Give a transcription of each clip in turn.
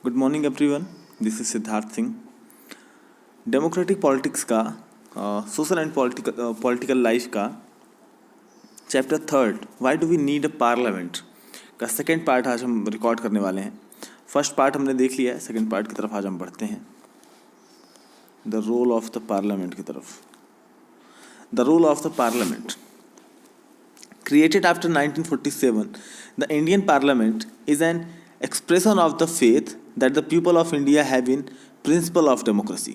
Good morning everyone, this is Siddharth Singh. Democratic politics का social and political life का chapter third, why do we need a parliament का second part आज हम record करने वाले हैं। फर्स्ट पार्ट हमने देख लिया है, सेकेंड पार्ट की तरफ आज हम बढ़ते हैं। The role of the parliament की तरफ। The role of the parliament created after 1947, the Indian Parliament is an expression of the faith that the people of India have in principle of democracy.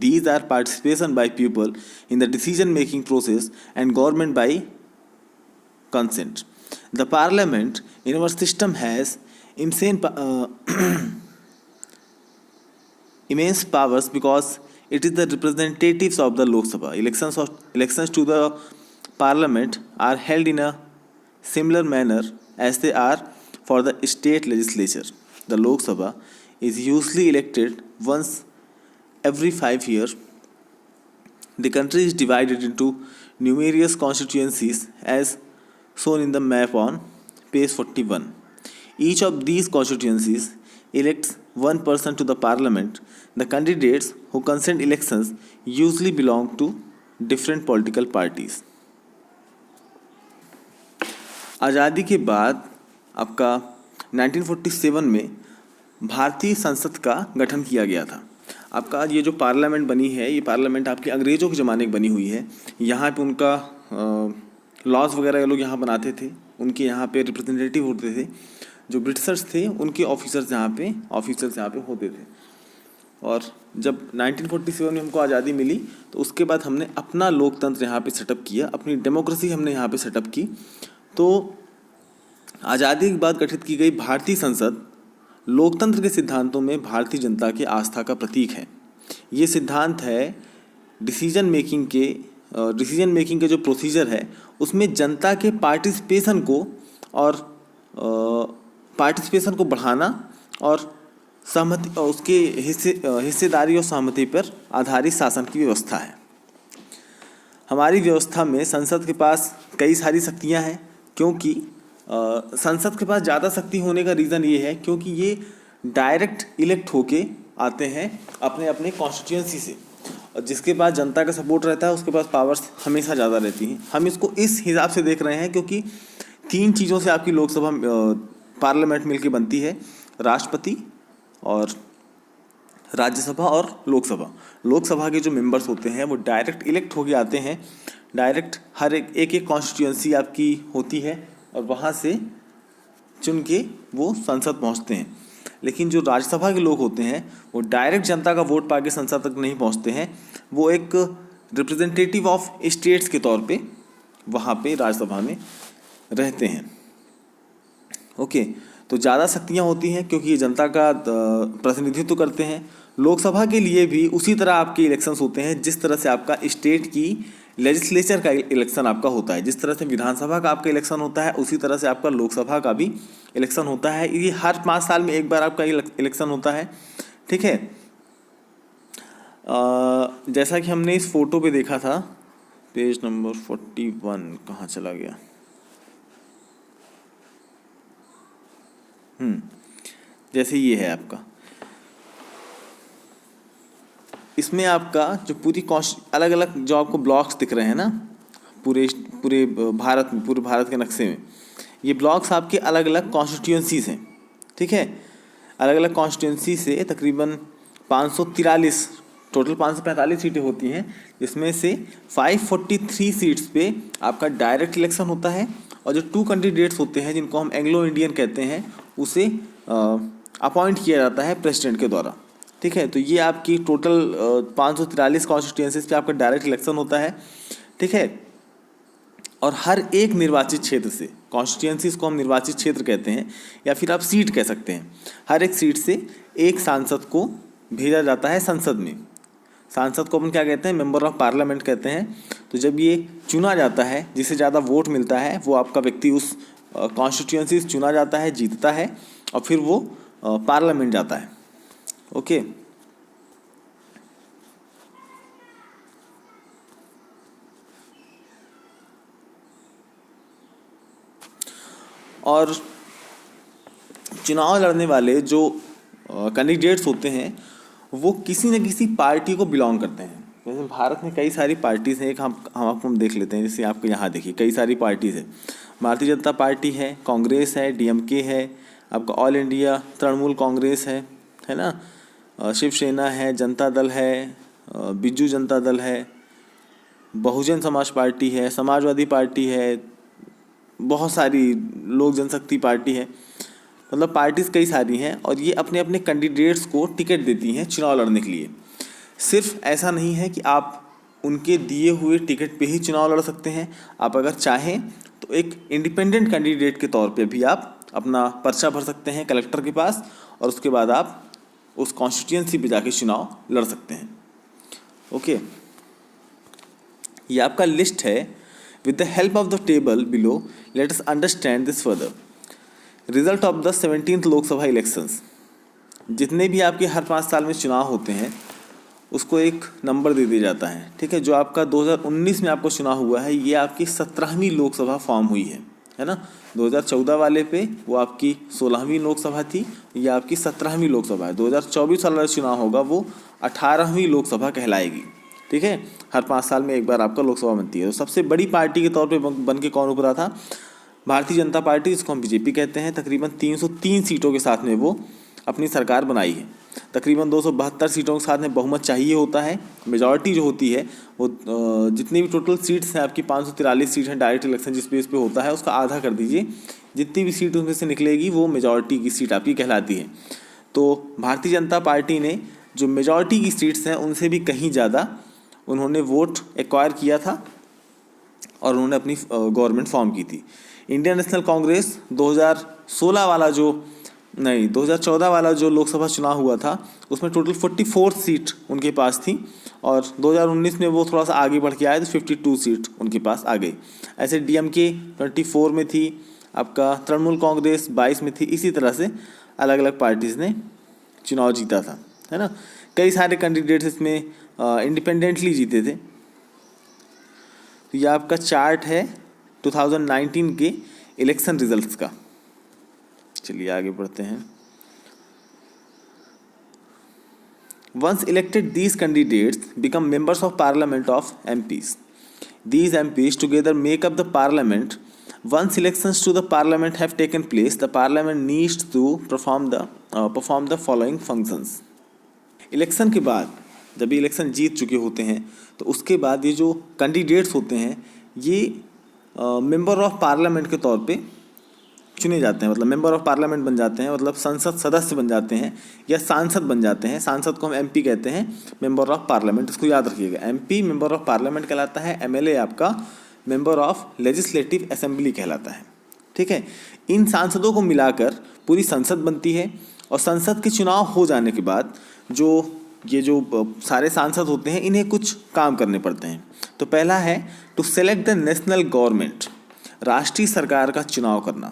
These are participation by people in the decision-making process and government by consent. The Parliament in our system has immense powers because it is the representatives of the Lok Sabha. Elections to the Parliament are held in a similar manner as they are for the state legislature. The Lok Sabha is usually elected once every 5 years. The country is divided into numerous constituencies as shown in the map on page 41. Each of these constituencies elects one person to the Parliament. The candidates who contest elections usually belong to different political parties. आज़ादी के बाद आपका 1947 में भारतीय संसद का गठन किया गया था। आपका ये जो पार्लियामेंट बनी है, ये पार्लियामेंट आपके अंग्रेज़ों के ज़माने की बनी हुई है। यहाँ पे उनका लॉज वगैरह ये लोग यहाँ बनाते थे, उनके यहाँ पे रिप्रेजेंटेटिव होते थे। जो ब्रिटिशर्स थे उनके ऑफिसर्स यहाँ पे होते थे। और जब 1947 में हमको आज़ादी मिली तो उसके बाद हमने अपना लोकतंत्र यहाँ पे सेटअप किया, अपनी डेमोक्रेसी हमने यहाँ पे सेटअप की। तो आज़ादी के बाद गठित की गई भारतीय संसद लोकतंत्र के सिद्धांतों में भारतीय जनता की आस्था का प्रतीक है। ये सिद्धांत है डिसीजन मेकिंग के जो प्रोसीजर है उसमें जनता के पार्टिसिपेशन को बढ़ाना और सहमति और उसके हिस्सेदारी और सहमति पर आधारित शासन की व्यवस्था है। हमारी व्यवस्था में संसद के पास कई सारी शक्तियां हैं, क्योंकि संसद के पास ज़्यादा शक्ति होने का रीज़न ये है क्योंकि ये डायरेक्ट इलेक्ट होके आते हैं अपने अपने कॉन्स्टिट्यूएंसी से, और जिसके पास जनता का सपोर्ट रहता है उसके पास पावर्स हमेशा ज़्यादा रहती हैं। हम इसको इस हिसाब से देख रहे हैं क्योंकि तीन चीज़ों से आपकी लोकसभा पार्लियामेंट मिलकर बनती है, राष्ट्रपति और राज्यसभा और लोकसभा। लोकसभा के जो मेंबर्स होते हैं वो डायरेक्ट इलेक्ट होके आते हैं, डायरेक्ट हर एक कॉन्स्टिट्यूएंसी आपकी होती है और वहाँ से चुन के वो संसद पहुँचते हैं। लेकिन जो राज्यसभा के लोग होते हैं वो डायरेक्ट जनता का वोट पाके संसद तक नहीं पहुँचते हैं, वो एक रिप्रेजेंटेटिव ऑफ स्टेट्स के तौर पे वहाँ पे राज्यसभा में रहते हैं। ओके, तो ज़्यादा शक्तियाँ होती हैं क्योंकि ये जनता का प्रतिनिधित्व करते हैं। लोकसभा के लिए भी उसी तरह आपके इलेक्शंस होते हैं जिस तरह से आपका स्टेट की लेजिस्लेचर का इलेक्शन आपका होता है। जिस तरह से विधानसभा का आपका इलेक्शन होता है उसी तरह से आपका लोकसभा का भी इलेक्शन होता है। ये हर 5 साल में एक बार आपका इलेक्शन होता है, ठीक है। जैसा कि हमने इस फोटो पे देखा था, पेज नंबर 41 कहाँ चला गया। जैसे ये है आपका, इसमें आपका जो पूरी अलग अलग जो आपको ब्लॉक्स दिख रहे हैं ना, पूरे भारत के नक्शे में ये ब्लॉक्स आपके अलग अलग कॉन्स्टिट्यूएंसीज हैं, ठीक है। अलग अलग कॉन्स्टिट्यूएंसी से तकरीबन 543 टोटल 545 सीटें होती हैं, जिसमें से 543 सीट्स पे आपका डायरेक्ट इलेक्शन होता है और जो 2 कैंडिडेट्स होते हैं जिनको हम एंग्लो इंडियन कहते हैं उसे अपॉइंट किया जाता है प्रेसिडेंट के द्वारा, ठीक है। तो ये आपकी टोटल 543 कॉन्स्टिट्यूएंसीज पे आपका डायरेक्ट इलेक्शन होता है, ठीक है। और हर एक निर्वाचित क्षेत्र से, कॉन्स्टिट्यूएंसीज को हम निर्वाचित क्षेत्र कहते हैं या फिर आप सीट कह सकते हैं, हर एक सीट से एक सांसद को भेजा जाता है संसद में। सांसद को अपन क्या कहते हैं, मेंबर ऑफ पार्लियामेंट कहते हैं। तो जब ये चुना जाता है, जिसे ज़्यादा वोट मिलता है वो आपका व्यक्ति उस कॉन्स्टिट्यूएंसी से चुना जाता है, जीतता है और फिर वो पार्लियामेंट जाता है। ओके, और चुनाव लड़ने वाले जो कैंडिडेट्स होते हैं वो किसी न किसी पार्टी को बिलोंग करते हैं। जैसे भारत में कई सारी पार्टीज़ हैं, एक हम आपको देख लेते हैं। जैसे आपको यहाँ देखिए कई सारी पार्टीज़ है, भारतीय जनता पार्टी है, कांग्रेस है, डीएमके है, आपका ऑल इंडिया तृणमूल कांग्रेस है ना, शिवसेना है, जनता दल है, बिजू जनता दल है, बहुजन समाज पार्टी है, समाजवादी पार्टी है, बहुत सारी लोक जनशक्ति पार्टी है। मतलब पार्टीज़ कई सारी हैं और ये अपने अपने कैंडिडेट्स को टिकट देती हैं चुनाव लड़ने के लिए। सिर्फ ऐसा नहीं है कि आप उनके दिए हुए टिकट पे ही चुनाव लड़ सकते हैं, आप अगर चाहें तो एक इंडिपेंडेंट कैंडिडेट के तौर पे भी आप अपना पर्चा भर सकते हैं कलेक्टर के पास और उसके बाद आप उस कॉन्स्टिट्यूएंसी पे जाके चुनाव लड़ सकते हैं। ओके, ये आपका लिस्ट है। With the help of the table below let us understand this further. Result of the 17th Lok Sabha elections. जितने भी आपके हर 5 साल में चुनाव होते हैं उसको एक नंबर दे दिया जाता है, ठीक है। जो आपका 2019 में आपको चुनाव हुआ है ये आपकी 17वीं लोकसभा फॉर्म हुई है ना। 2014 वाले पे वो आपकी 16वीं लोकसभा थी, ये आपकी 17वीं लोकसभा है। 2024 वाला चुनाव होगा वो 18वीं लोकसभा कहलाएगी, ठीक है। हर 5 साल में एक बार आपका लोकसभा बनती है। तो सबसे बड़ी पार्टी के तौर पे बन के कौन उभरा था? भारतीय जनता पार्टी, जिसको हम बीजेपी कहते हैं। तकरीबन 303 सीटों के साथ में वो अपनी सरकार बनाई है। तकरीबन 272 सीटों के साथ में बहुमत चाहिए होता है। मेजॉरिटी जो होती है वो जितनी भी टोटल सीट्स हैं आपकी 543 सीट हैं, डायरेक्ट इलेक्शन जिस बेस पे होता है उसका आधा कर दीजिए। जितनी भी सीट उनमें से निकलेगी वो मेजॉरिटी की सीट आपकी कहलाती है। तो भारतीय जनता पार्टी ने जो मेजॉरिटी की सीट्स हैं उनसे भी कहीं ज़्यादा उन्होंने वोट एक्वायर किया था और उन्होंने अपनी गवर्नमेंट फॉर्म की थी। इंडियन नेशनल कांग्रेस 2014 वाला जो लोकसभा चुनाव हुआ था उसमें टोटल 44 सीट उनके पास थी और 2019 में वो थोड़ा सा आगे बढ़ के आए तो 52 सीट उनके पास आ गई। ऐसे डीएमके 24 में थी, आपका तृणमूल कांग्रेस 22 में थी। इसी तरह से अलग अलग पार्टीज़ ने चुनाव जीता था, है ना। कई सारे कैंडिडेट्स इसमें इंडिपेंडेंटली जीते थे। तो यह आपका चार्ट है 2019 के इलेक्शन रिजल्ट्स का। चलिए आगे बढ़ते हैं। Once elected these candidates become members of parliament of MPs. These MPs together make up the parliament. Once elections to the parliament have taken place, the parliament needs to perform the following functions. Election के बाद जब ये election जीत चुके होते हैं तो उसके बाद ये जो कैंडिडेट्स होते हैं ये मेंबर ऑफ पार्लियामेंट के तौर पे चुने जाते हैं। मतलब मेंबर ऑफ पार्लियामेंट बन जाते हैं, मतलब संसद सदस्य बन जाते हैं या सांसद बन जाते हैं। सांसद को हम एमपी कहते हैं, मेंबर ऑफ पार्लियामेंट, इसको याद रखिएगा। एमपी मेंबर ऑफ पार्लियामेंट कहलाता है, एमएलए आपका मेंबर ऑफ लेजिस्लेटिव असेंबली कहलाता है, ठीक है। इन सांसदों को मिलाकर पूरी संसद बनती है और संसद के चुनाव हो जाने के बाद ये जो सारे सांसद होते हैं इन्हें कुछ काम करने पड़ते हैं। तो पहला है to select the national government, राष्ट्रीय सरकार का चुनाव करना।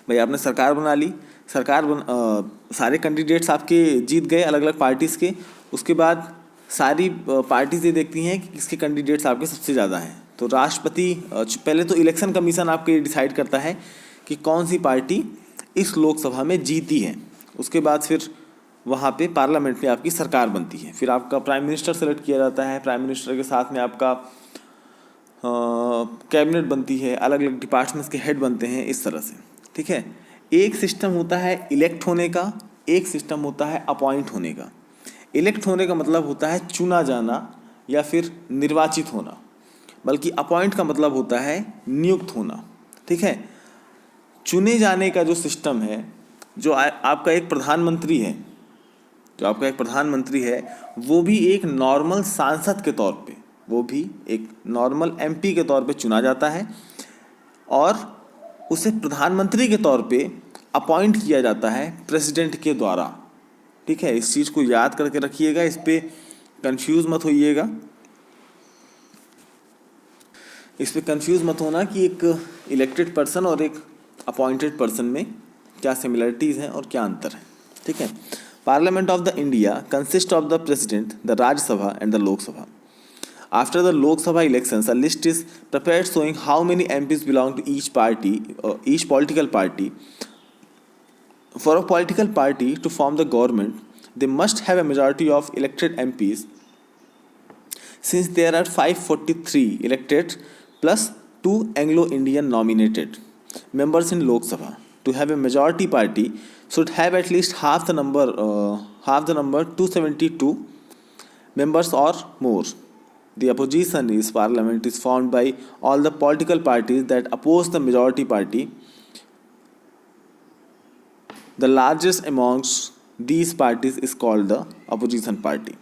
भाई आपने सरकार बना ली, सारे कैंडिडेट्स आपके जीत गए अलग अलग पार्टीज़ के। उसके बाद सारी पार्टीज ये देखती हैं कि किसके कैंडिडेट्स आपके सबसे ज़्यादा हैं। तो राष्ट्रपति पहले तो इलेक्शन कमीशन आपके डिसाइड करता है कि कौन सी पार्टी इस लोकसभा में जीती है। उसके बाद फिर वहाँ पे पार्लियामेंट में आपकी सरकार बनती है। फिर आपका प्राइम मिनिस्टर सेलेक्ट किया जाता है, प्राइम मिनिस्टर के साथ में आपका कैबिनेट बनती है, अलग अलग डिपार्टमेंट्स के हेड बनते हैं, इस तरह से, ठीक है। एक सिस्टम होता है इलेक्ट होने का, एक सिस्टम होता है अपॉइंट होने का। इलेक्ट होने का मतलब होता है चुना जाना या फिर निर्वाचित होना, बल्कि अपॉइंट का मतलब होता है नियुक्त होना, ठीक है। चुने जाने का जो सिस्टम है, जो आपका एक प्रधानमंत्री है, वो भी एक नॉर्मल सांसद के तौर पे, वो भी एक नॉर्मल एमपी के तौर पे चुना जाता है और उसे प्रधानमंत्री के तौर पे अपॉइंट किया जाता है प्रेसिडेंट के द्वारा, ठीक है। इस चीज़ को याद करके रखिएगा, इस पे कंफ्यूज मत होइएगा, इस पे कंफ्यूज मत होना कि एक इलेक्टेड पर्सन और एक अपॉइंटेड पर्सन में क्या सिमिलरिटीज़ हैं और क्या अंतर है, ठीक है। Parliament of the India consist of the president, the Rajya Sabha and the Lok Sabha. After the Lok Sabha elections, a list is prepared showing how many MPs belong to each party or each political party For a political party to form the government, they must have a majority of elected MPs. Since there are 543 elected plus 2 Anglo-Indian nominated members in Lok Sabha, to have a majority party should have at least half the number 272 members or more. The opposition is parliament is formed by all the political parties that oppose the majority party. The largest amongst these parties is called the opposition party.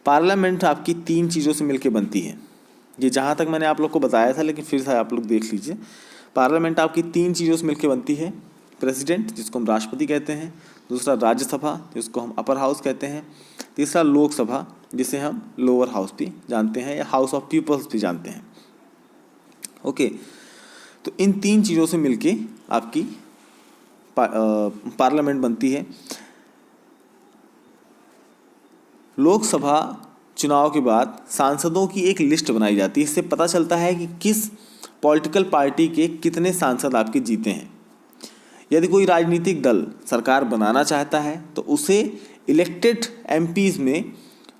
Parliament आपकी 3 चीज़ों से मिलकर बनती है। ये जहाँ तक मैंने आप लोग को बताया था, लेकिन फिर से आप लोग देख लीजिए। पार्लियामेंट आपकी 3 चीज़ों से मिलकर बनती है। प्रेसिडेंट, जिसको हम राष्ट्रपति कहते हैं, दूसरा राज्यसभा, जिसको हम अपर हाउस कहते हैं, तीसरा लोकसभा, जिसे हम लोअर हाउस भी जानते हैं या हाउस ऑफ पीपल्स भी जानते हैं। ओके, तो इन 3 चीज़ों से मिलके आपकी पार्लियामेंट बनती है। लोकसभा चुनाव के बाद सांसदों की एक लिस्ट बनाई जाती है। इससे पता चलता है कि किस पॉलिटिकल पार्टी के कितने सांसद आपके जीते हैं। यदि कोई राजनीतिक दल सरकार बनाना चाहता है तो उसे इलेक्टेड एमपीज में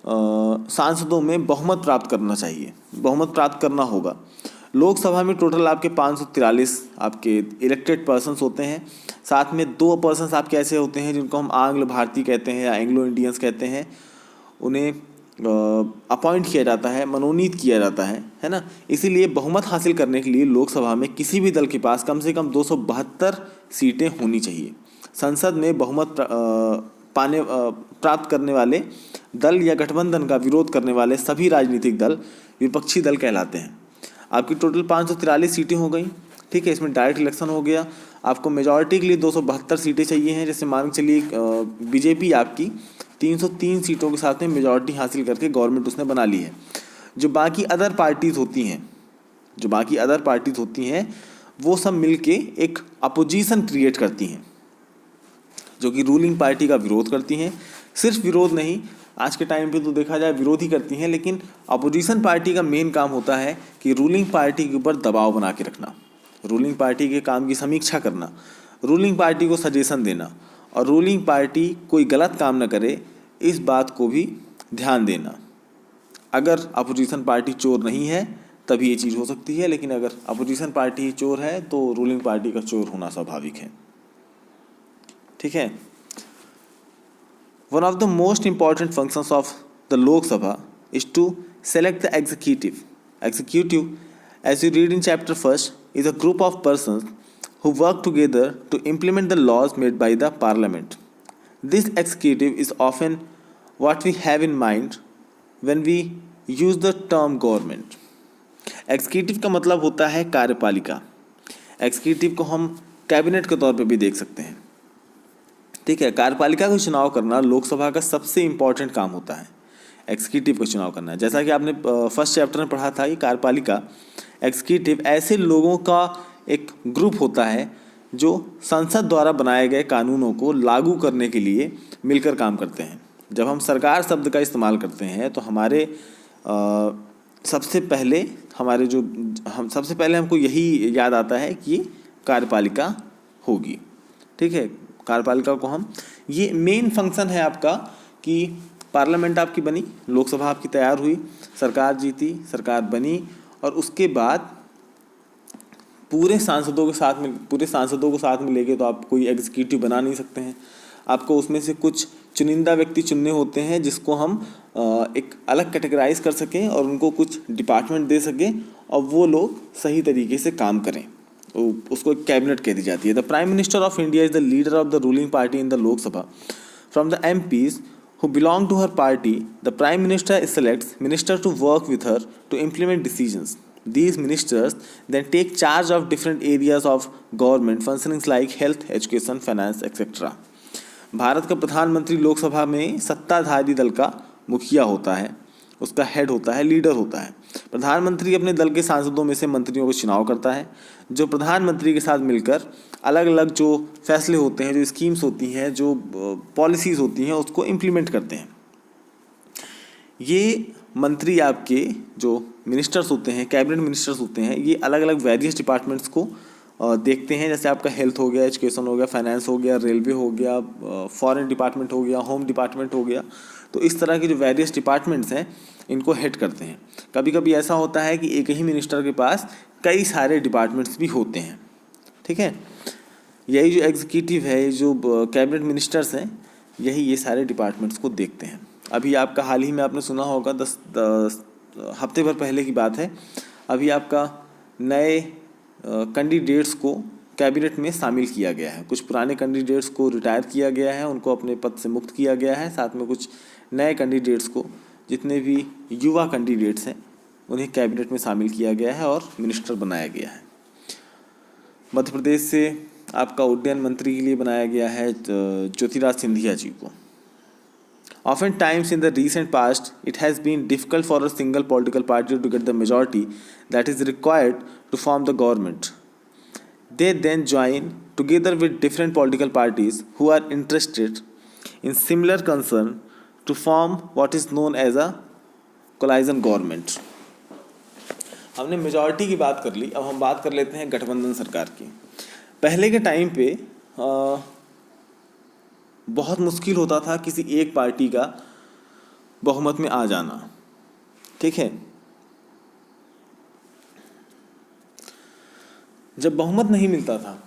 सांसदों में बहुमत प्राप्त करना चाहिए, बहुमत प्राप्त करना होगा। लोकसभा में टोटल आपके 543 आपके इलेक्टेड पर्सन्स होते हैं। साथ में 2 पर्सन्स आपके ऐसे होते हैं जिनको हम आंग्ल भारतीय कहते हैं या एंग्लो इंडियंस कहते हैं। उन्हें अपॉइंट किया जाता है, मनोनीत किया जाता है ना। इसीलिए बहुमत हासिल करने के लिए लोकसभा में किसी भी दल के पास कम से कम 272 सीटें होनी चाहिए। संसद में बहुमत प्राप्त करने वाले दल या गठबंधन का विरोध करने वाले सभी राजनीतिक दल विपक्षी दल कहलाते हैं। आपकी टोटल 543 सीटें हो गई, ठीक है। इसमें डायरेक्ट इलेक्शन हो गया। आपको मेजॉरिटी के लिए 272 सीटें चाहिए हैं। जैसे मान के चलिए बीजेपी आपकी 303 सीटों के साथ में मेजॉरिटी हासिल करके गवर्नमेंट उसने बना ली है। जो बाकी अदर पार्टीज़ होती हैं वो सब मिलके एक अपोजिशन क्रिएट करती हैं, जो कि रूलिंग पार्टी का विरोध करती हैं। सिर्फ विरोध नहीं, आज के टाइम पे तो देखा जाए विरोध ही करती हैं, लेकिन अपोजिशन पार्टी का मेन काम होता है कि रूलिंग पार्टी के ऊपर दबाव बना के रखना, रूलिंग पार्टी के काम की समीक्षा करना, रूलिंग पार्टी को सजेशन देना और रूलिंग पार्टी कोई गलत काम न करे इस बात को भी ध्यान देना। अगर अपोजिशन पार्टी चोर नहीं है तभी ये चीज़ हो सकती है, लेकिन अगर अपोजिशन पार्टी चोर है तो रूलिंग पार्टी का चोर होना स्वाभाविक है, ठीक है। One of the most important functions of the Lok Sabha is to select the executive. Executive, as you read in chapter 1, is a group of persons who work together to implement the laws made by the parliament. This executive is often what we have in mind when we use the term government. Executive का मतलब होता है कार्यपालिका। Executive को हम cabinet के तौर पे भी देख सकते हैं, ठीक है। कार्यपालिका का चुनाव करना लोकसभा का सबसे इम्पोर्टेंट काम होता है, एग्जीक्यूटिव का चुनाव करना। जैसा कि आपने फर्स्ट चैप्टर में पढ़ा था कि कार्यपालिका एग्जीक्यूटिव ऐसे लोगों का एक ग्रुप होता है जो संसद द्वारा बनाए गए कानूनों को लागू करने के लिए मिलकर काम करते हैं। जब हम सरकार शब्द का इस्तेमाल करते हैं तो सबसे पहले हमको यही याद आता है कि कार्यपालिका होगी, ठीक है। कार्यपालिका को हम, ये मेन फंक्शन है आपका कि पार्लियामेंट आपकी बनी, लोकसभा आपकी तैयार हुई, सरकार जीती, सरकार बनी और उसके बाद पूरे सांसदों को साथ में लेके तो आप कोई एग्जीक्यूटिव बना नहीं सकते हैं। आपको उसमें से कुछ चुनिंदा व्यक्ति चुनने होते हैं जिसको हम एक अलग कैटेगराइज कर सकें और उनको कुछ डिपार्टमेंट दे सकें और वो लोग सही तरीके से काम करें। उसको एक कैबिनेट कह दी जाती है। The prime minister of India is the leader of the ruling party in the Lok Sabha. From the MPs who belong to her party, the prime minister selects ministers to work with her to implement decisions. These ministers then take charge of different areas of government functionings like health, education, finance, etc. Bharat का प्रधानमंत्री लोकसभा में सत्ताधारी दल का मुखिया होता है, उसका हेड होता है, लीडर होता है। प्रधानमंत्री अपने दल के सांसदों में से मंत्रियों को चुनाव करता है, जो प्रधानमंत्री के साथ मिलकर अलग अलग जो फैसले होते हैं, जो स्कीम्स होती हैं, जो पॉलिसीज़ होती हैं, उसको इम्प्लीमेंट करते हैं। ये मंत्री आपके जो मिनिस्टर्स होते हैं, कैबिनेट मिनिस्टर्स होते हैं, ये अलग अलग वेरियस डिपार्टमेंट्स को देखते हैं, जैसे आपका हेल्थ हो गया, एजुकेशन हो गया, फाइनेंस हो गया, रेलवे हो गया, फॉरेन डिपार्टमेंट हो गया, होम डिपार्टमेंट हो गया। तो इस तरह के जो वेरियस डिपार्टमेंट्स हैं इनको हेड करते हैं। कभी कभी ऐसा होता है कि एक ही मिनिस्टर के पास कई सारे डिपार्टमेंट्स भी होते हैं, ठीक है। यही जो एग्जीक्यूटिव है, ये जो कैबिनेट मिनिस्टर्स हैं, यही ये सारे डिपार्टमेंट्स को देखते हैं। अभी आपका हाल ही में आपने सुना होगा, 10 हफ्ते भर पहले की बात है, अभी आपका नए कैंडिडेट्स को कैबिनेट में शामिल किया गया है। कुछ पुराने कैंडिडेट्स को रिटायर किया गया है, उनको अपने पद से मुक्त किया गया है। साथ में कुछ नए कैंडिडेट्स को, जितने भी युवा कैंडिडेट्स हैं, उन्हें कैबिनेट में शामिल किया गया है और मिनिस्टर बनाया गया है। मध्य प्रदेश से आपका उड्डयन मंत्री के लिए बनाया गया है ज्योतिराज सिंधिया जी को। Oftentimes in the recent past, it has been difficult for a single political party to get the majority that is required to form the government. They then join together with different political parties who are interested in similar concern to form what is known as a coalition government. हमने majority की बात कर ली, अब हम बात कर लेते हैं गठबंधन सरकार की। पहले के टाइम पे बहुत मुश्किल होता था किसी एक पार्टी का बहुमत में आ जाना, ठीक है। जब बहुमत नहीं मिलता था,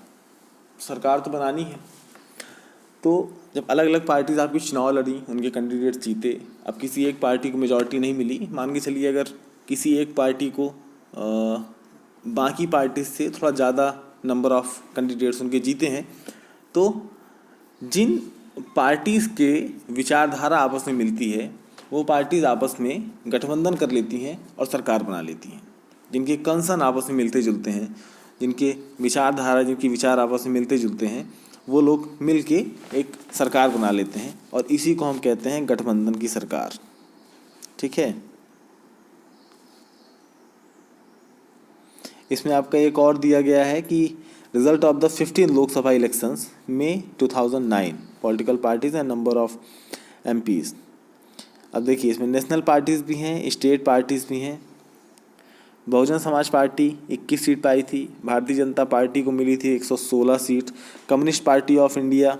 सरकार तो बनानी है, तो जब अलग अलग पार्टीज आपकी चुनाव लड़ी, उनके कैंडिडेट जीते, अब किसी एक पार्टी को मेजॉरिटी नहीं मिली, मान के चलिए अगर किसी एक पार्टी को बाकी पार्टी से थोड़ा ज़्यादा नंबर ऑफ कैंडिडेट्स उनके जीते हैं, तो जिन पार्टीज़ के विचारधारा आपस में मिलती है, वो पार्टीज़ आपस में गठबंधन कर लेती हैं और सरकार बना लेती हैं। जिनके कंसर्न आपस में मिलते जुलते हैं, जिनके विचारधारा, जिनकी विचार आपस में मिलते जुलते हैं, वो लोग मिल के एक सरकार बना लेते हैं और इसी को हम कहते हैं गठबंधन की सरकार, ठीक है। इसमें आपका एक और दिया गया है कि result of the 15 Lok Sabha elections में 2009 political parties and number of MPs। अब देखिए, इसमें नेशनल पार्टीज़ भी हैं, स्टेट पार्टीज़ भी हैं। बहुजन समाज पार्टी 21 सीट पाई थी, भारतीय जनता पार्टी को मिली थी 116 seat, communist party of India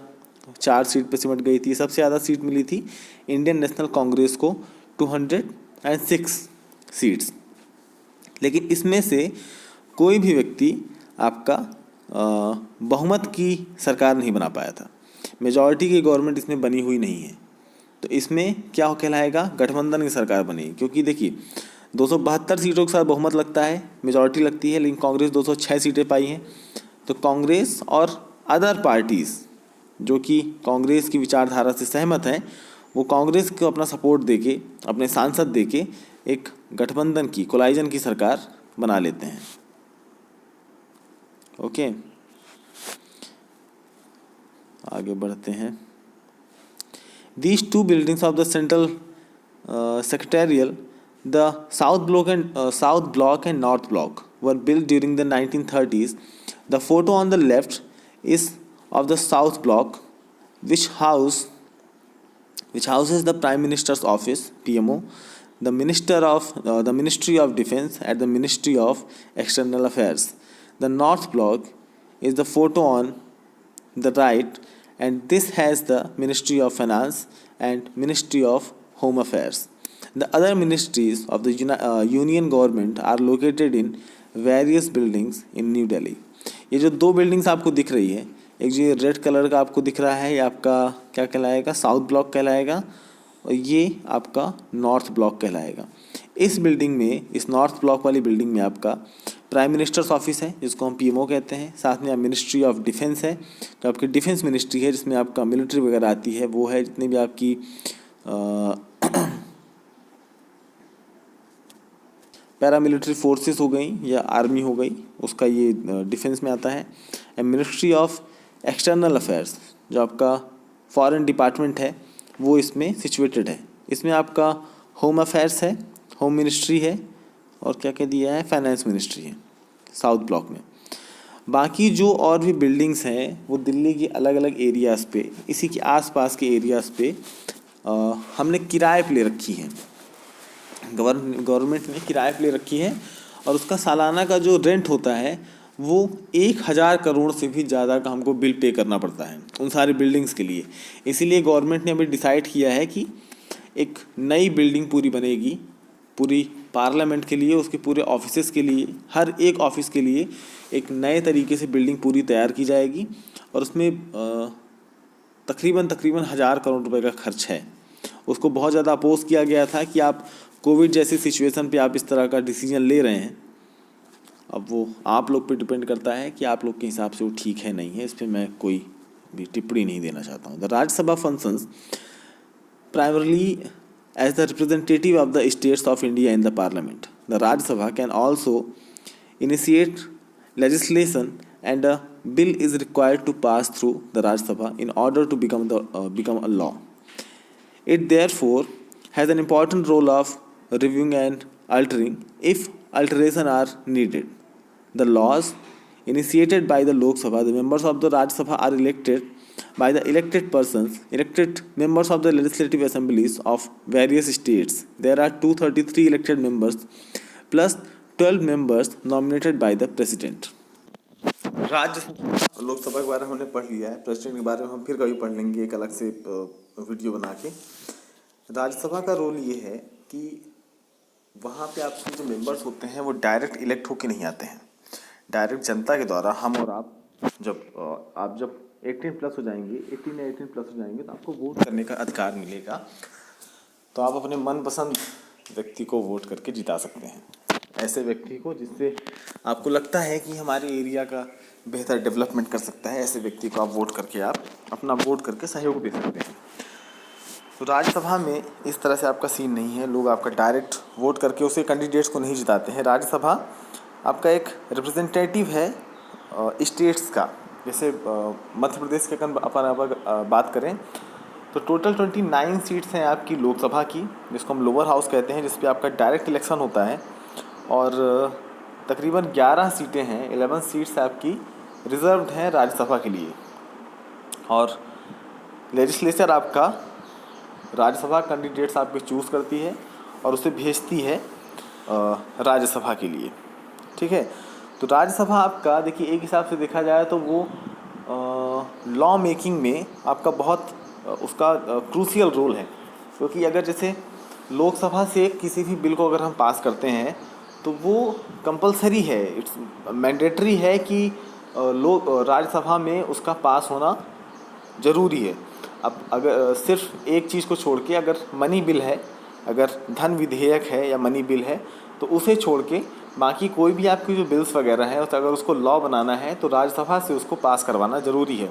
4 seat पर सिमट गई थी। सबसे ज़्यादा सीट मिली थी इंडियन नेशनल कांग्रेस को 206 सीट्स। लेकिन इसमें से कोई भी व्यक्ति आपका बहुमत की सरकार नहीं बना पाया था, मेजॉरिटी की गवर्नमेंट इसमें बनी हुई नहीं है। तो इसमें क्या कहलाएगा, गठबंधन की सरकार बनेगी। क्योंकि देखिए 272 सीटों के साथ बहुमत लगता है, मेजॉरिटी लगती है, लेकिन कांग्रेस 206 सीटें पाई हैं। तो कांग्रेस और अदर पार्टीज़ जो कि कांग्रेस की विचारधारा से सहमत हैं, वो कांग्रेस को अपना सपोर्ट देके, अपने सांसद देके एक गठबंधन की, कोलाइजन की सरकार बना लेते हैं। ओके, आगे बढ़ते हैं। These two buildings of the central secretarial, the South Block and North Block, were built during the 1930s. The photo on the left is of the South Block, which houses the Prime Minister's office (PMO), the Ministry of Defence at the Ministry of External Affairs. The North Block is the photo on the right, and this has the Ministry of Finance and Ministry of Home Affairs. The other ministries of the Union government are located in various buildings in New Delhi. ये जो दो buildings आपको दिख रही है, एक जो ये रेड कलर का आपको दिख रहा है, ये आपका क्या कहलाएगा, साउथ ब्लॉक कहलाएगा, और ये आपका नॉर्थ ब्लॉक कहलाएगा। इस बिल्डिंग में, इस नॉर्थ ब्लॉक वाली बिल्डिंग में आपका प्राइम मिनिस्टर्स ऑफिस है, जिसको हम PMO कहते हैं। साथ में मिनिस्ट्री ऑफ डिफेंस है, तो आपकी डिफेंस मिनिस्ट्री है, जिसमें आपका मिलिट्री वगैरह आती है, वो है। जितनी भी आपकी पैरामिलिट्री फोर्सेस हो गई या आर्मी हो गई, उसका ये डिफेंस में आता है। मिनिस्ट्री ऑफ एक्सटर्नल अफेयर्स, जो आपका फॉरेन डिपार्टमेंट है, वो इसमें सिचुएटेड है। इसमें आपका होम अफेयर्स है, होम मिनिस्ट्री है, और क्या क्या दिया है, फाइनेंस मिनिस्ट्री है साउथ ब्लॉक में। बाकी जो और भी बिल्डिंग्स हैं, वो दिल्ली के अलग अलग एरियाज़ पे, इसी के आसपास के एरियाज़ पे हमने किराए पे ले रखी है, गवर्नमेंट ने किराए पे ले रखी है, और उसका सालाना का जो रेंट होता है वो 1,000 करोड़ से भी ज़्यादा का हमको बिल पे करना पड़ता है उन सारी बिल्डिंग्स के लिए। इसीलिए गवर्नमेंट ने अभी डिसाइड किया है कि एक नई बिल्डिंग पूरी बनेगी, पूरी पार्लियामेंट के लिए, उसके पूरे ऑफिसेस के लिए, हर एक ऑफिस के लिए एक नए तरीके से बिल्डिंग पूरी तैयार की जाएगी और उसमें तकरीबन 1,000 करोड़ रुपए का खर्च है। उसको बहुत ज़्यादा अपोज किया गया था कि आप कोविड जैसी सिचुएशन पे आप इस तरह का डिसीजन ले रहे हैं। अब वो आप लोग पे डिपेंड करता है कि आप लोग के हिसाब से वो ठीक है नहीं है, इस पर मैं कोई भी टिप्पणी नहीं देना चाहता हूँ। The Rajya Sabha functions primarily as the representative of the states of India in the parliament. The Rajya Sabha can also initiate legislation and a bill is required to pass through the Rajya Sabha in order to become a law. It therefore has an important role of reviewing and altering if alteration are needed. The laws initiated by the Lok Sabha, the members of the Rajya Sabha are elected by the elected members of the legislative assemblies of various states. There are 233 elected members plus 12 members nominated by the president. राज्य लोकसभा के बारे में हमने पढ़ लिया है, president के बारे में हम फिर कभी पढ़ लेंगे एक अलग से वीडियो बना के। राज्यसभा का रोल ये है कि वहाँ पे आपके जो मेंबर्स होते हैं वो डायरेक्ट इलेक्ट होके नहीं आते हैं, डायरेक्ट जनता के द्वारा हम और आप जब 18 प्लस हो जाएंगे, 18 या 18 प्लस हो जाएंगे तो आपको वोट करने का अधिकार मिलेगा। तो आप अपने मनपसंद व्यक्ति को वोट करके जिता सकते हैं, ऐसे व्यक्ति को जिससे आपको लगता है कि हमारे एरिया का बेहतर डेवलपमेंट कर सकता है, ऐसे व्यक्ति को आप वोट करके आप अपना वोट करके सहयोग दे सकते हैं। तो राज्यसभा में इस तरह से आपका सीन नहीं है, लोग आपका डायरेक्ट वोट करके उसे कैंडिडेट्स को नहीं जिताते हैं। राज्यसभा आपका एक रिप्रेजेंटेटिव है स्टेट्स का। जैसे मध्य प्रदेश के अपन बात करें तो टोटल 29 सीट्स हैं आपकी लोकसभा की, जिसको हम लोअर हाउस कहते हैं, जिस पे आपका डायरेक्ट इलेक्शन होता है। और तकरीबन 11 सीटें हैं, 11 सीट्स आपकी रिजर्व्ड हैं राज्यसभा के लिए। और लेजिस्लेचर आपका राज्यसभा कैंडिडेट्स आपके चूज़ करती है और उसे भेजती है राज्यसभा के लिए, ठीक है। तो राज्यसभा आपका देखिए एक हिसाब से देखा जाए तो वो लॉ मेकिंग में आपका बहुत उसका क्रूशियल रोल है, क्योंकि अगर जैसे लोकसभा से किसी भी बिल को अगर हम पास करते हैं तो वो कंपलसरी है, इट्स मैंडेटरी है कि राज्यसभा में उसका पास होना ज़रूरी है। अब अगर सिर्फ एक चीज़ को छोड़ के, अगर मनी बिल है, अगर धन विधेयक है या मनी बिल है, तो उसे छोड़ के बाकी कोई भी आपकी जो बिल्स वगैरह हैं तो अगर उसको लॉ बनाना है तो राज्यसभा से उसको पास करवाना ज़रूरी है।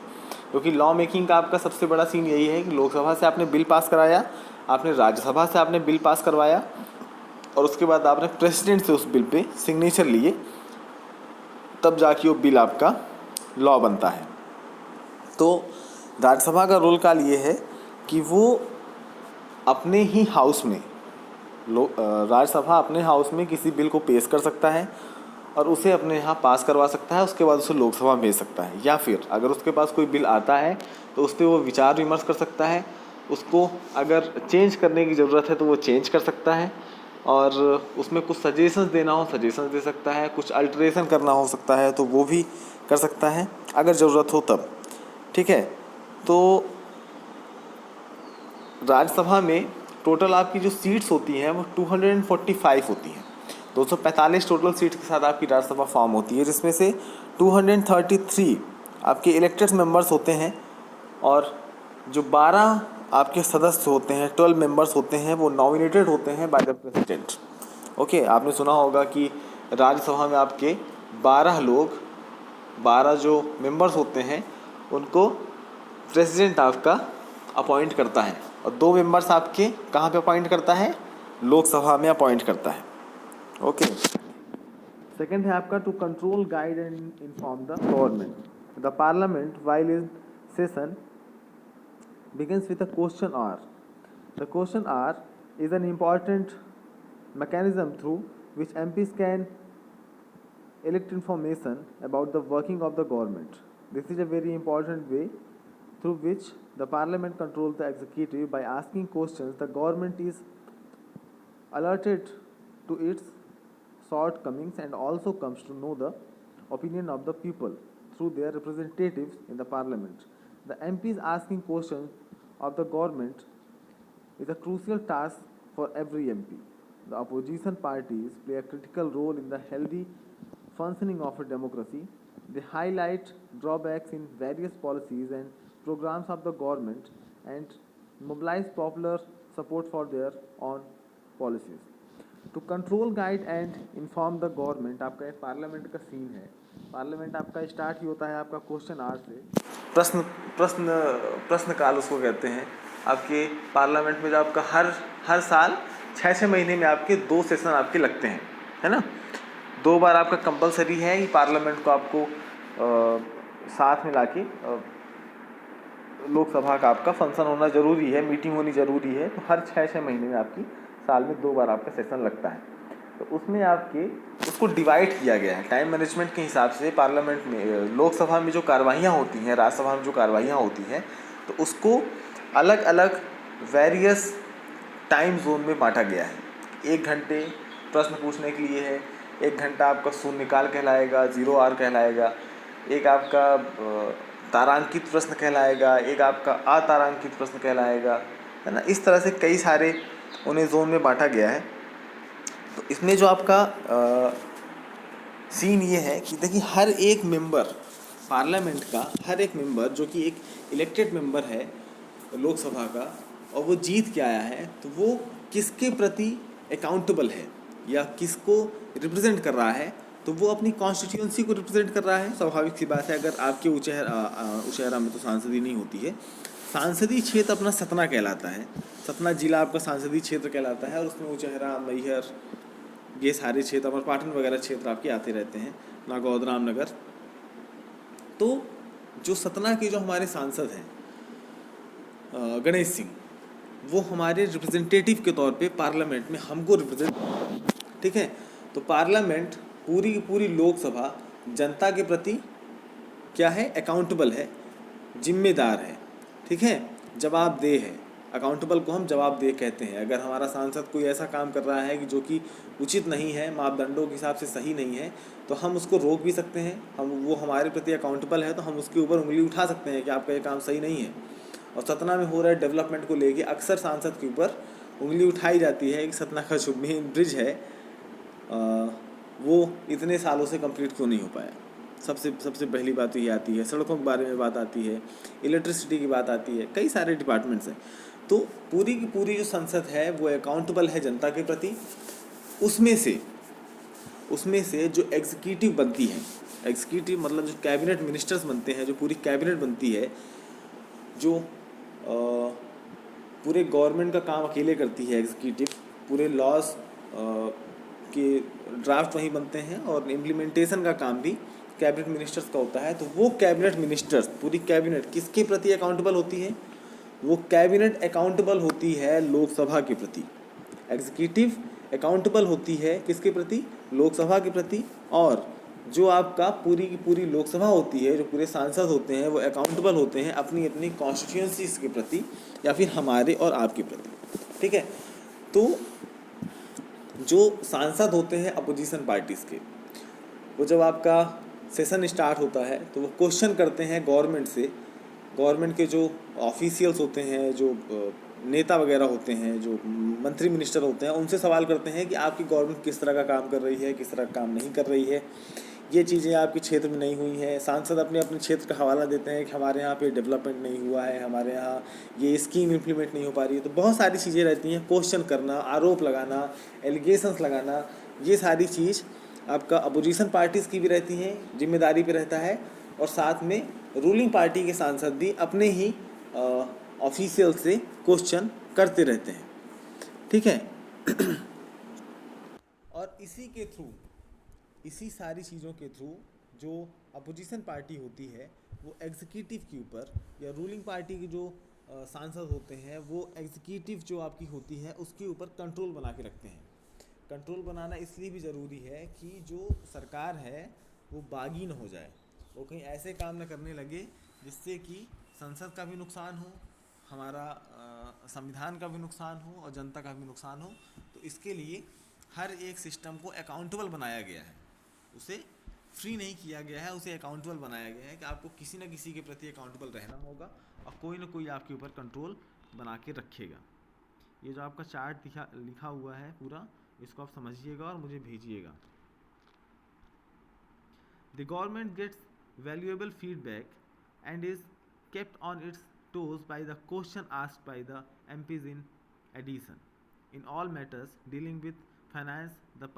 क्योंकि लॉ मेकिंग का आपका सबसे बड़ा सीन यही है कि लोकसभा से आपने बिल पास कराया, आपने राज्यसभा से आपने बिल पास करवाया और उसके बाद आपने प्रेसिडेंट से उस बिल पे सिग्नेचर लिए, तब जाके वो बिल आपका लॉ बनता है। तो राज्यसभा का रोल काल ये है कि वो अपने ही हाउस में राज्यसभा अपने हाउस में किसी बिल को पेश कर सकता है और उसे अपने यहाँ पास करवा सकता है, उसके बाद उसे लोकसभा भेज सकता है। या फिर अगर उसके पास कोई बिल आता है तो उस पर वो विचार विमर्श कर सकता है, उसको अगर चेंज करने की ज़रूरत है तो वो चेंज कर सकता है और उसमें कुछ सजेशंस देना हो सजेशंस दे सकता है, कुछ अल्टरेशन करना हो सकता है तो वो भी कर सकता है अगर ज़रूरत हो तब, ठीक है। तो राज्यसभा में टोटल आपकी जो सीट्स होती हैं वो 245 होती हैं, 245 टोटल सीट के साथ आपकी राज्यसभा फॉर्म होती है, जिसमें से 233 आपके इलेक्टेड मेंबर्स होते हैं और जो 12 आपके सदस्य होते हैं, 12 मेंबर्स होते हैं, वो नॉमिनेटेड होते हैं बाय द प्रेसिडेंट। ओके, आपने सुना होगा कि राज्यसभा में आपके 12 जो मेंबर्स होते हैं उनको प्रेसिडेंट आपका अपॉइंट करता है और 2 मेंबर्स आपके कहाँ पे अपॉइंट करता है, लोकसभा में अपॉइंट करता है। ओके, सेकंड है आपका to control guide and inform the government. The parliament while in session begins with a question hour. The question hour is an important mechanism through which MPs can elect information about the working of the government. This is a very important way through which the parliament controls the executive. By asking questions, the government is alerted to its shortcomings and also comes to know the opinion of the people through their representatives in the parliament. The MPs asking questions of the government is a crucial task for every MP. The opposition parties play a critical role in the healthy functioning of a democracy. They highlight drawbacks in various policies and programs of the government and mobilize popular support for their own policies. To control guide and inform the government, आपका एक parliament का scene है। Parliament आपका start ही होता है आपका question our से, प्रश्न प्रश्न प्रश्न काल उसको कहते हैं। आपके पार्लियामेंट में जो आपका हर साल 6 महीने में आपके 2 सेशन आपके लगते हैं, है ना। 2 बार आपका कंपलसरी है कि पार्लियामेंट को आपको साथ में लाके लोकसभा का आपका फंक्शन होना ज़रूरी है, मीटिंग होनी ज़रूरी है। तो हर 6 महीने में आपकी साल में 2 बार आपका सेशन लगता है। तो उसमें आपके उसको डिवाइड किया गया है टाइम मैनेजमेंट के हिसाब से। पार्लियामेंट में लोकसभा में जो कार्रवाइयाँ होती हैं, राज्यसभा में जो कार्रवाइयाँ होती हैं, तो उसको अलग अलग वेरियस टाइम जोन में बांटा गया है। 1 घंटे प्रश्न पूछने के लिए है, 1 घंटा आपका शून्यकाल कहलाएगा, 0 आवर कहलाएगा, एक आपका तारांकित प्रश्न कहलाएगा, एक आपका अतारांकित प्रश्न कहलाएगा, है ना। इस तरह से कई सारे उन्हें जोन में बांटा गया है। तो इसमें जो आपका सीन ये है कि देखिए हर एक मेंबर पार्लियामेंट का, हर एक मेंबर जो कि एक इलेक्टेड मेंबर है लोकसभा का और वो जीत के आया है, तो वो किसके प्रति अकाउंटेबल है या किसको रिप्रेजेंट कर रहा है, तो वो अपनी कॉन्स्टिट्यूंसी को रिप्रेजेंट कर रहा है। स्वाभाविक सी बात है, अगर आपके उचेहरा में तो सांसदी नहीं होती है। सांसदीय क्षेत्र अपना सतना कहलाता है, सतना जिला आपका सांसदीय क्षेत्र कहलाता है और उसमें उचेहरा, मैहर, ये सारे क्षेत्र, अमरपाटन वगैरह क्षेत्र आपके आते रहते हैं, नागौद, रामनगर। तो जो सतना के जो हमारे सांसद हैं गणेश सिंह, वो हमारे रिप्रेजेंटेटिव के तौर पे पार्लियामेंट में हमको रिप्रेजेंट, ठीक है। तो पार्लियामेंट पूरी की पूरी लोकसभा जनता के प्रति क्या है, अकाउंटेबल है, जिम्मेदार है, ठीक है, जवाबदेह है। अकाउंटेबल को हम जवाबदेह कहते हैं। अगर हमारा सांसद कोई ऐसा काम कर रहा है कि जो कि उचित नहीं है, मापदंडों के हिसाब से सही नहीं है, तो हम उसको रोक भी सकते हैं। वो हमारे प्रति अकाउंटेबल है तो हम उसके ऊपर उंगली उठा सकते हैं कि आपका ये काम सही नहीं है। और सतना में हो रहा है डेवलपमेंट को लेके अक्सर सांसद के ऊपर उंगली उठाई जाती है कि सतना का जो मेन ब्रिज है वो इतने सालों से कंप्लीट क्यों नहीं हो पाया। सबसे पहली बात तो ये आती है। सड़कों के बारे में बात आती है, इलेक्ट्रिसिटी की बात आती है, कई सारे डिपार्टमेंट्स हैं। तो पूरी की पूरी जो संसद है वो अकाउंटेबल है जनता के प्रति। उसमें से जो एग्जीक्यूटिव बनती है, एग्जीक्यूटिव मतलब जो कैबिनेट मिनिस्टर्स बनते हैं, जो पूरी कैबिनेट बनती है, जो पूरे गवर्नमेंट का काम अकेले करती है एग्जीक्यूटिव, पूरे लॉज के ड्राफ्ट वहीं बनते हैं और इम्प्लीमेंटेशन का काम भी कैबिनेट मिनिस्टर्स का होता है। तो वो कैबिनेट मिनिस्टर्स, पूरी कैबिनेट किसके प्रति अकाउंटेबल होती है, वो कैबिनेट अकाउंटेबल होती है लोकसभा के प्रति। एग्जीक्यूटिव अकाउंटेबल होती है किसके प्रति, लोकसभा के प्रति। और जो आपका पूरी की पूरी लोकसभा होती है, जो पूरे सांसद होते हैं, वो अकाउंटेबल होते हैं अपनी अपनी कॉन्स्टिट्यूंसीज के प्रति या फिर हमारे और आपके प्रति, ठीक है। तो जो सांसद होते हैं अपोजिशन पार्टीज़ के, वो जब आपका सेशन स्टार्ट होता है तो वो क्वेश्चन करते हैं गवर्नमेंट से। गवर्नमेंट के जो ऑफिशियल्स होते हैं, जो नेता वगैरह होते हैं, जो मंत्री मिनिस्टर होते हैं, उनसे सवाल करते हैं कि आपकी गवर्नमेंट किस तरह का काम कर रही है, किस तरह का काम नहीं कर रही है, ये चीज़ें आपके क्षेत्र में नहीं हुई हैं। सांसद अपने अपने क्षेत्र का हवाला देते हैं कि हमारे यहाँ पे डेवलपमेंट नहीं हुआ है, हमारे यहाँ ये स्कीम इम्प्लीमेंट नहीं हो पा रही है। तो बहुत सारी चीज़ें रहती हैं, क्वेश्चन करना, आरोप लगाना, एलिगेशंस लगाना, ये सारी चीज़ आपका अपोजिशन पार्टीज़ की भी रहती हैं, जिम्मेदारी पे रहता है। और साथ में रूलिंग पार्टी के सांसद भी अपने ही ऑफिशियल से क्वेश्चन करते रहते हैं, ठीक है। और इसी के थ्रू, इसी सारी चीज़ों के थ्रू जो अपोजिशन पार्टी होती है वो एग्जीक्यूटिव के ऊपर, या रूलिंग पार्टी के जो सांसद होते हैं वो एग्जीक्यूटिव जो आपकी होती है उसके ऊपर कंट्रोल बना के रखते हैं। कंट्रोल बनाना इसलिए भी ज़रूरी है कि जो सरकार है वो बागी न हो जाए, वो कहीं ऐसे काम न करने लगे जिससे कि संसद का भी नुकसान हो, हमारा संविधान का भी नुकसान हो और जनता का भी नुकसान हो। तो इसके लिए हर एक सिस्टम को अकाउंटेबल बनाया गया है, उसे फ्री नहीं किया गया है, उसे अकाउंटेबल बनाया गया है कि आपको किसी न किसी के प्रति अकाउंटेबल रहना होगा और कोई ना कोई आपके ऊपर कंट्रोल बना के रखेगा। ये जो आपका चार्ट लिखा हुआ है पूरा, इसको आप समझिएगा और मुझे भेजिएगा। The government gets valuable feedback and is kept on its toes by the question asked by the MPs in addition. In all matters dealing with finance, the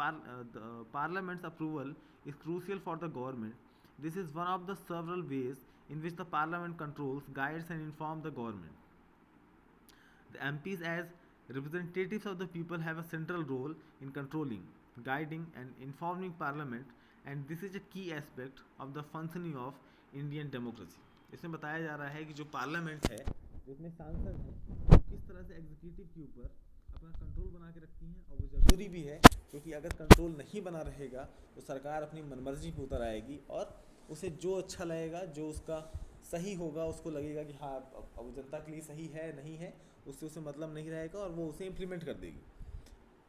Parliament's approval is crucial for the government. This is one of the several ways in which the Parliament controls, guides, and informs the government. The MPs, as representatives of the people, have a central role in controlling, guiding, and informing Parliament, and this is a key aspect of the functioning of Indian democracy. इसमें बताया जा रहा है कि जो parliament है, जिसमें सांसद हैं, किस तरह से एग्जीक्यूटिव के ऊपर अपना कंट्रोल बना के रखती हैं, और वो ज़रूरी भी है क्योंकि अगर कंट्रोल नहीं बना रहेगा तो सरकार अपनी मनमर्जी पे उतर आएगी और उसे जो अच्छा लगेगा, जो उसका सही होगा, उसको लगेगा कि हाँ अब जनता के लिए सही है नहीं है, उससे उसे मतलब नहीं रहेगा और वो उसे इम्प्लीमेंट कर देगी।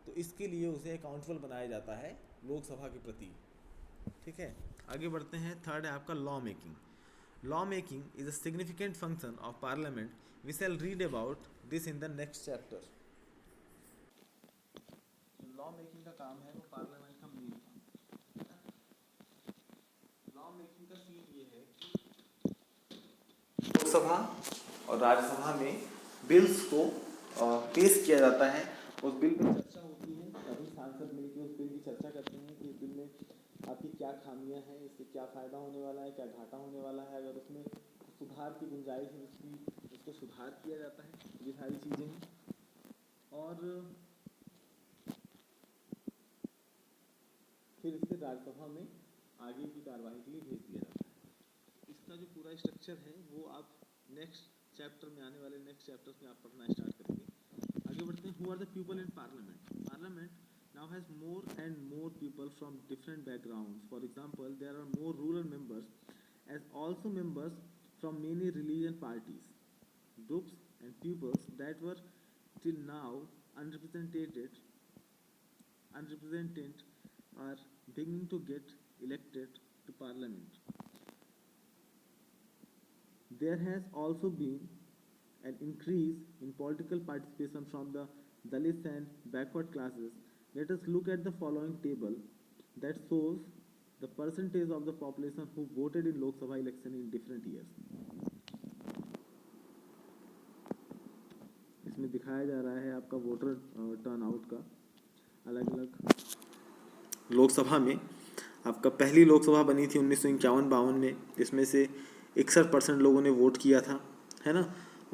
तो इसके लिए उसे अकाउंटेबल बनाया जाता है लोकसभा के प्रति। ठीक है, आगे बढ़ते हैं। थर्ड है आपका law making. Law making is a significant function of parliament. We shall read about this in the next chapter. Law making का काम है वो पार्लियामेंट का मेन काम। लॉ मेकिंग का सीन ये है कि लोकसभा और राज्यसभा में बिल्स को पेश किया जाता है, उस बिल पर चर्चा होती है, सभी सांसद मिलकर उस बिल की चर्चा करते हैं कि इस बिल में आपकी क्या खामियां हैं, इससे क्या फ़ायदा होने वाला है, क्या घाटा होने वाला है, अगर उसमें सुधार की गुंजाइश है उसको सुधार किया जाता है। ये सारी चीज़ें हैं और फिर इसे राज्यसभा में आगे की कार्रवाई के लिए भेज दिया जाता है। इसका जो पूरा स्ट्रक्चर है वो आप नेक्स्ट चैप्टर में, आने वाले नेक्स्ट चैप्टर्स में आप पढ़ना स्टार्ट करेंगे। आगे बढ़ते हैं। Who are the people in parliament? Parliament now has more and more people from different backgrounds. For example, there are more rural members as also members from many religion parties, groups and peoples that were till now unrepresented are beginning to get elected to parliament. There has also been an increase in political participation from the Dalits and backward classes. Let us look at the following table that shows the percentage of the population who voted in Lok Sabha election in different years. इसमें दिखाया जा रहा है आपका voter turnout का अलग अलग। लोकसभा में आपका पहली लोकसभा बनी थी 1951-52 में, जिसमें से 61% लोगों ने वोट किया था, है ना।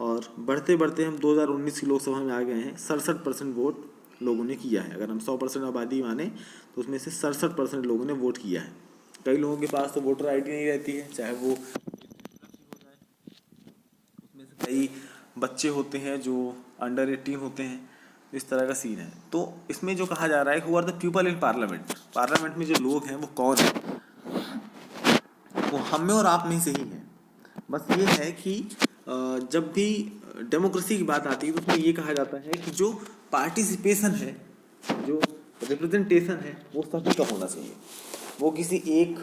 और बढ़ते बढ़ते हम 2019 की लोकसभा में आ गए हैं, 67% वोट लोगों ने किया है। अगर हम 100% आबादी माने तो उसमें से 67% लोगों ने वोट किया है। कई लोगों के पास तो वोटर आईडी नहीं रहती है, चाहे वो उसमें से कई बच्चे होते हैं जो अंडर 18 होते हैं, इस तरह का सीन है। तो इसमें जो कहा जा रहा है, who are the people in parliament, parliament में जो लोग हैं वो कौन है, वो हम में और आप में से ही हैं। बस ये है कि जब भी डेमोक्रेसी की बात आती है तो उसमें ये कहा जाता है कि जो पार्टिसिपेशन है, जो रिप्रेजेंटेशन है, वो सभी का होना चाहिए। वो किसी एक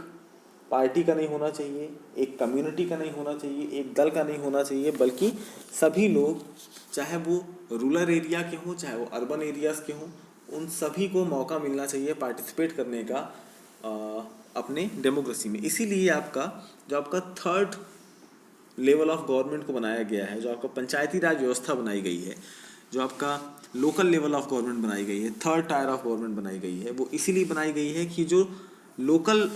पार्टी का नहीं होना चाहिए, एक कम्युनिटी का नहीं होना चाहिए, एक दल का नहीं होना चाहिए, बल्कि सभी लोग, चाहे वो रूरल एरिया के हों, चाहे वो अर्बन एरियाज़ के हों, उन सभी को मौका मिलना चाहिए पार्टिसिपेट करने का अपने डेमोक्रेसी में। इसीलिए जो आपका थर्ड लेवल ऑफ गवर्नमेंट को बनाया गया है, जो आपका पंचायती राज व्यवस्था बनाई गई है, जो आपका लोकल लेवल ऑफ गवर्नमेंट बनाई गई है, थर्ड टायर ऑफ गवर्नमेंट बनाई गई है, वो इसीलिए बनाई गई है कि जो लोकल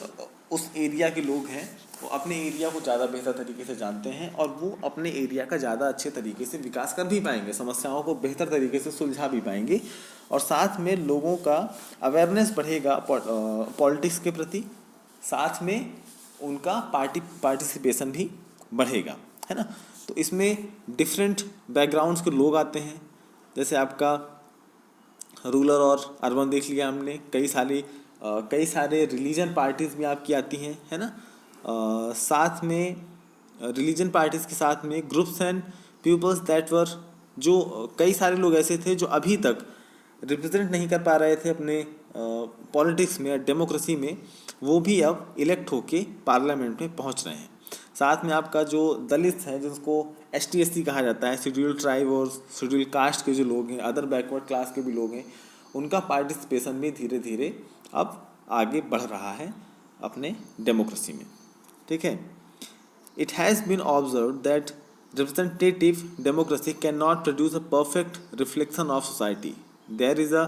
उस एरिया के लोग हैं वो अपने एरिया को ज़्यादा बेहतर तरीके से जानते हैं और वो अपने एरिया का ज़्यादा अच्छे तरीके से विकास कर भी पाएंगे, समस्याओं को बेहतर तरीके से सुलझा भी पाएंगे, और साथ में लोगों का अवेयरनेस बढ़ेगा पॉलिटिक्स के प्रति, साथ में उनका पार्टिसिपेशन भी बढ़ेगा, है ना। तो इसमें डिफरेंट बैकग्राउंड्स के लोग आते हैं, जैसे आपका रूरल और अर्बन देख लिया हमने, कई सारे रिलीजन पार्टीज़ भी आपकी आती हैं, है ना। साथ में रिलीजन पार्टीज़ के साथ में groups and peoples that were, जो कई सारे लोग ऐसे थे जो अभी तक रिप्रेजेंट नहीं कर पा रहे थे अपने पॉलिटिक्स में या डेमोक्रेसी में वो भी अब इलेक्ट होके पार्लियामेंट में पहुंच रहे हैं। साथ में आपका जो दलित है, जिसको ST SC कहा जाता है, शेड्यूल ट्राइब और शेड्यूल कास्ट के जो लोग हैं, अदर बैकवर्ड क्लास के भी लोग हैं, उनका पार्टिसिपेशन भी धीरे धीरे अब आगे बढ़ रहा है अपने डेमोक्रेसी में। ठीक है। It has been observe that representative democracy can not produce a perfect reflection of society. There is a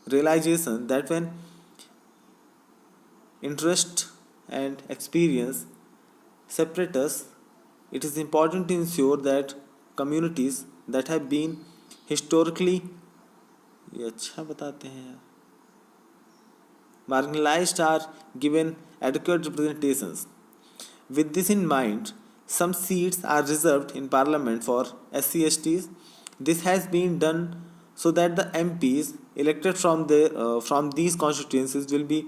realization that when interest and experience separate us, it is important to ensure that communities that have been historically, ये अच्छा बताते हैं यार, marginalized are given adequate representations. With this in mind, some seats are reserved in Parliament for SC/STs. This has been done so that the MPs elected from these constituencies will be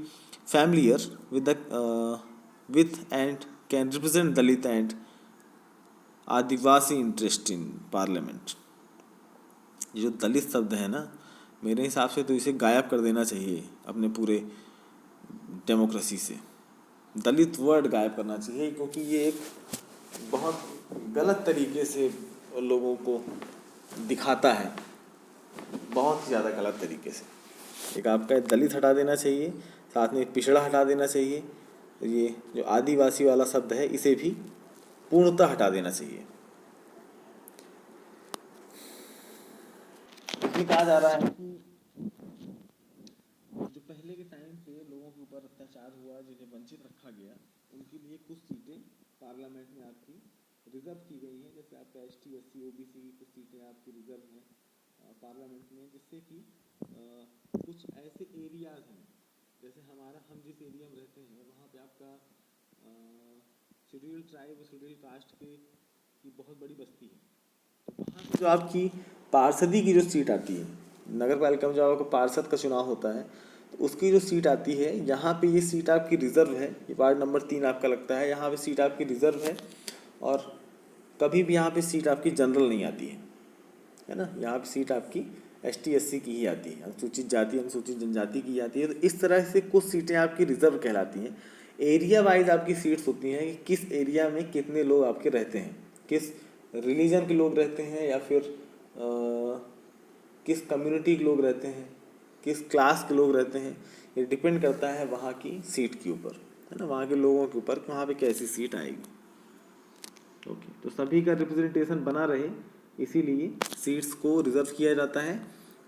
familiar with and can represent Dalit and Adivasi interest in parliament. ये जो दलित शब्द है ना, मेरे हिसाब से तो इसे गायब कर देना चाहिए अपने पूरे डेमोक्रेसी से। दलित वर्ड गायब करना चाहिए, क्योंकि ये एक बहुत गलत तरीके से लोगों को दिखाता है, बहुत ही ज़्यादा गलत तरीके से। एक आपका दलित हटा देना चाहिए, साथ में पिछड़ा हटा देना चाहिए, ये जो आदिवासी वाला शब्द है इसे भी पूर्णतः हटा देना चाहिए। इसमें कहा जा रहा है कि जो पहले के टाइम पे लोगों के ऊपर अत्याचार हुआ, जिन्हें वंचित रखा गया, उनके लिए कुछ सीटें पार्लियामेंट में आपकी रिजर्व की गई हैं। जैसे आपका ST/SC OBC की कुछ सीटें आपकी रिजर्व हैं पार्लियामेंट में, जिससे कि कुछ ऐसे एरियाज हैं, जैसे हम जिस एरिया में रहते हैं वहाँ पे आपका शेड्यूल ट्राइब और शेड्यूल कास्ट की बहुत बड़ी बस्ती है। तो वहाँ पे जो आपकी पार्षदी की जो सीट आती है, नगर पालिका में जो आपका पार्षद का चुनाव होता है, तो उसकी जो सीट आती है, यहाँ पे ये सीट आपकी रिजर्व है। ये वार्ड नंबर 3 आपका लगता है, यहाँ पे सीट आपकी रिजर्व है, और कभी भी यहाँ पे सीट आपकी जनरल नहीं आती है ना। यहाँ पे सीट आपकी ST/SC की ही आती है, अनुसूचित जाति अनुसूचित जनजाति की आती है। तो इस तरह से कुछ सीटें आपकी रिजर्व कहलाती हैं। एरिया वाइज आपकी सीट्स होती हैं कि किस एरिया में कितने लोग आपके रहते हैं, किस रिलीजन के लोग रहते हैं, या फिर किस कम्युनिटी के लोग रहते हैं, किस क्लास के लोग रहते हैं। ये डिपेंड करता है वहाँ की सीट के ऊपर, है ना, वहाँ के लोगों के ऊपर कि वहाँ पे कैसी सीट आएगी। ओके, तो सभी का रिप्रेजेंटेशन बना रहे, इसीलिए सीट्स को रिजर्व किया जाता है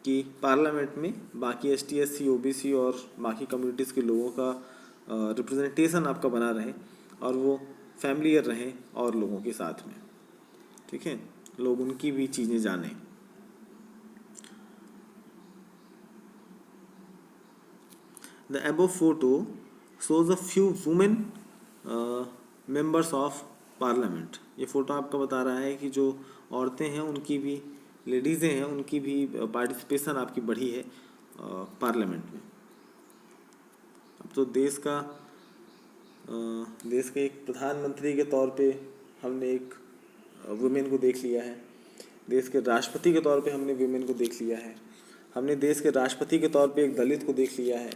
कि पार्लियामेंट में बाकी ST/SC OBC और बाकी कम्युनिटीज़ के लोगों का रिप्रेजेंटेशन आपका बना रहे, और वो फैमिलियर रहें और लोगों के साथ में। ठीक है, लोग उनकी भी चीज़ें जानें। The above photo shows a few women members of parliament. ये फ़ोटो आपका बता रहा है कि जो औरतें हैं उनकी भी, लेडीज़ें हैं उनकी भी पार्टिसिपेशन आपकी बढ़ी है पार्लियामेंट में। अब तो देश के एक प्रधानमंत्री के तौर पे हमने एक वुमेन को देख लिया है, देश के राष्ट्रपति के तौर पे हमने वुमेन को देख लिया है, हमने देश के राष्ट्रपति के तौर पे एक दलित को देख लिया है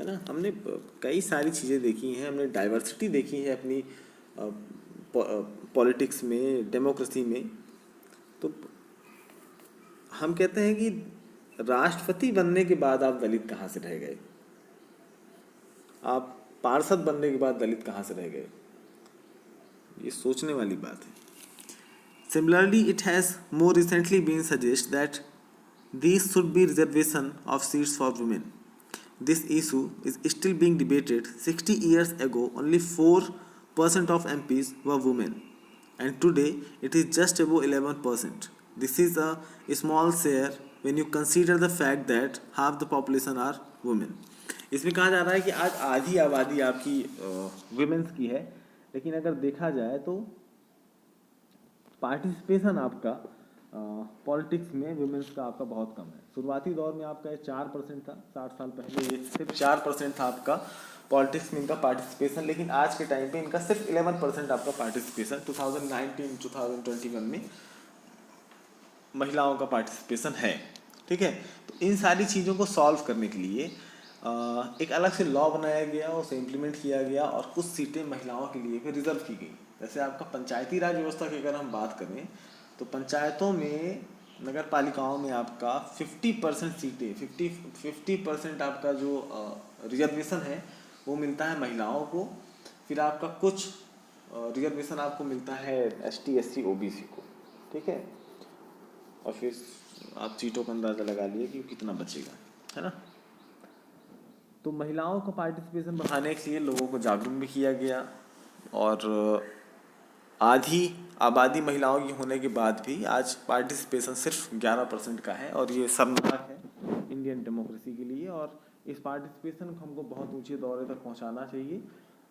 ना। हमने कई सारी चीज़ें देखी हैं, हमने डाइवर्सिटी देखी है अपनी पॉलिटिक्स में, डेमोक्रेसी में। तो हम कहते हैं कि राष्ट्रपति बनने के बाद आप दलित कहाँ से रह गए, आप पार्षद बनने के बाद दलित कहाँ से रह गए, ये सोचने वाली बात है। Similarly, it has more recently been suggested that these should be reservation of seats for women. This issue is still being debated. 60 years ago, only 4% of MPs were women, and today it is just above 11%. This is a small share when you consider the fact that half the population are women. इसमें कहा जा रहा है कि आज आधी आबादी आपकी वुमेन्स की है, लेकिन अगर देखा जाए तो पार्टिसिपेशन आपका पॉलिटिक्स में वुमेन्स का आपका बहुत कम है। शुरुआती दौर में आपका 4% था, 60 साल पहले ये सिर्फ 4% था आपका पॉलिटिक्स में इनका पार्टिसिपेशन, लेकिन आज के टाइम पे इनका सिर्फ 11% आपका पार्टिसिपेशन 2019-2021 में महिलाओं का पार्टिसिपेशन है। ठीक है। तो इन सारी चीज़ों को सॉल्व करने के लिए एक अलग से लॉ बनाया गया, उसे इम्प्लीमेंट किया गया और कुछ सीटें महिलाओं के लिए फिर रिजर्व की गई। जैसे आपका पंचायती राज व्यवस्था की अगर हम बात करें तो पंचायतों में, नगर पालिकाओं में आपका 50% सीटें, 50% आपका जो रिजर्वेशन है वो मिलता है महिलाओं को। फिर आपका कुछ रिजर्वेशन आपको मिलता है ST SC OBC को, ठीक है। और फिर आप सीटों का अंदाज़ा लगा लिए कि कितना बचेगा, है ना। तो महिलाओं का पार्टिसिपेशन बढ़ाने के लिए लोगों को जागरूक भी किया गया और आधी आबादी महिलाओं की होने के बाद भी आज पार्टिसिपेशन सिर्फ 11% का है और ये शर्मनाक है इंडियन डेमोक्रेसी के लिए। और इस पार्टिसिपेशन को हमको बहुत ऊंचे दौरे तक पहुंचाना चाहिए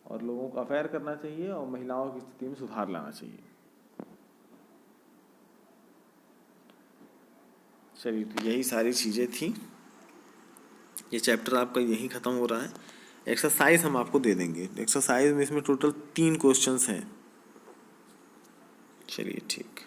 और लोगों को अवेयर करना चाहिए और महिलाओं की स्थिति में सुधार लाना चाहिए। चलिए, तो यही सारी चीज़ें थी। ये चैप्टर आपका यहीं ख़त्म हो रहा है। एक्सरसाइज हम आपको दे देंगे। एक्सरसाइज में इसमें टोटल 3 क्वेश्चंस हैं। चलिए, ठीक।